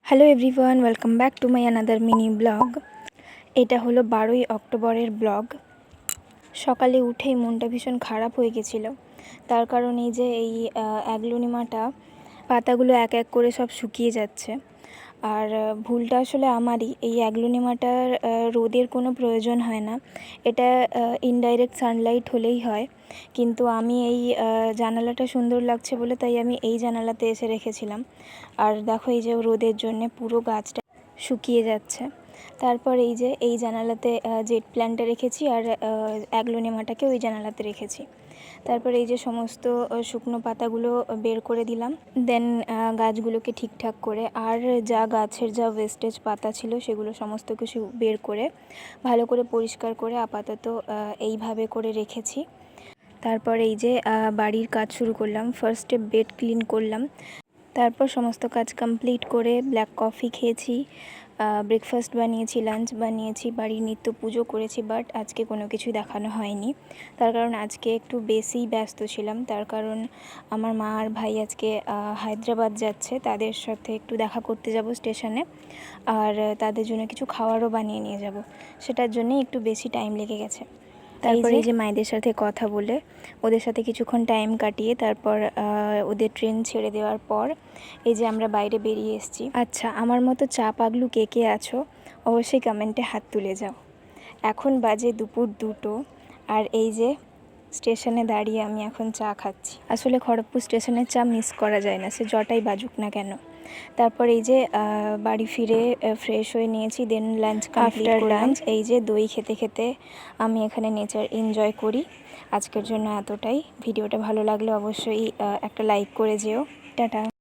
Hello everyone, welcome back to my another mini blog. এটা হলো 12ই অক্টোবরের ব্লগ। সকালে উঠেই মনটা ভীষণ খারাপ হয়ে গেছিলো, তার কারণ এই যে এই অ্যাগলোনিমাটা পাতাগুলো এক এক করে সব শুকিয়ে যাচ্ছে। আর ভুলটা আসলে আমারই। এই অ্যাগলোনিমাটার রোদের কোনো প্রয়োজন হয় না, এটা ইনডাইরেক্ট সানলাইট হলেই হয়। কিন্তু আমি এই জানালাটা সুন্দর লাগছে বলে তাই আমি এই জানালাতে এসে রেখেছিলাম। আর দেখো এই যে রোদের জন্য পুরো গাছটা শুকিয়ে যাচ্ছে। তারপর এই যে এই জানালাতে জেট প্ল্যান্টটা রেখেছি আর অ্যাগলোনিমাটাকে ওই জানালাতে রেখেছি। তারপর এই যে সমস্ত শুকনো পাতাগুলো বের করে দিলাম, দেন গাছগুলোকে ঠিকঠাক করে আর যা গাছের যা ওয়েস্টেজ পাতা ছিল সেগুলো সমস্ত কিছু বের করে ভালো করে পরিষ্কার করে আপাতত এইভাবে করে রেখেছি। তারপর এই যে বাড়ির কাজ শুরু করলাম। ফার্স্টে বেড ক্লিন করলাম, তারপর সমস্ত কাজ কমপ্লিট করে ব্ল্যাক কফি খেয়েছি, ব্রেকফাস্ট বানিয়েছি, লাঞ্চ বানিয়েছি, বাড়ির নিত্য পুজো করেছি। বাট আজকে কোনো কিছু দেখানো হয়নি, তার কারণ আজকে একটু বেশি ব্যস্ত ছিলাম। তার কারণ আমার মা আর ভাই আজকে হায়দ্রাবাদ যাচ্ছে, তাদের সাথে একটু দেখা করতে যাব স্টেশনে, আর তাদের জন্য কিছু খাবারও বানিয়ে নিয়ে যাব। সেটার জন্যে একটু বেশি টাইম লেগে গেছে। তারপরে এই যে মায়েদের সাথে কথা বলে ওদের সাথে কিছুক্ষণ টাইম কাটিয়ে তারপর ওদের ট্রেন ছেড়ে দেওয়ার পর এই যে আমরা বাইরে বেরিয়ে এসেছি। আচ্ছা, আমার মতো চা পাগলু কে কে আছো অবশ্যই কমেন্টে হাত তুলে যাও। এখন বাজে দুপুর 2টো, আর এই যে স্টেশনে দাঁড়িয়ে আমি এখন চা খাচ্ছি। আসলে খড়গপুর স্টেশনের চা মিস করা যায় না, সে যটাই বাজুক না কেন। তারপর এই যে বাড়ি ফিরে ফ্রেশ হয়ে নিয়েছি, দেন লাঞ্চ আফটার লাঞ্চ এই যে দই খেতে খেতে আমি এখানে নেচার এনজয় করি। আজকের জন্য এতটাই। ভিডিওটা ভালো লাগলে অবশ্যই একটা লাইক করে যেও। টাটা।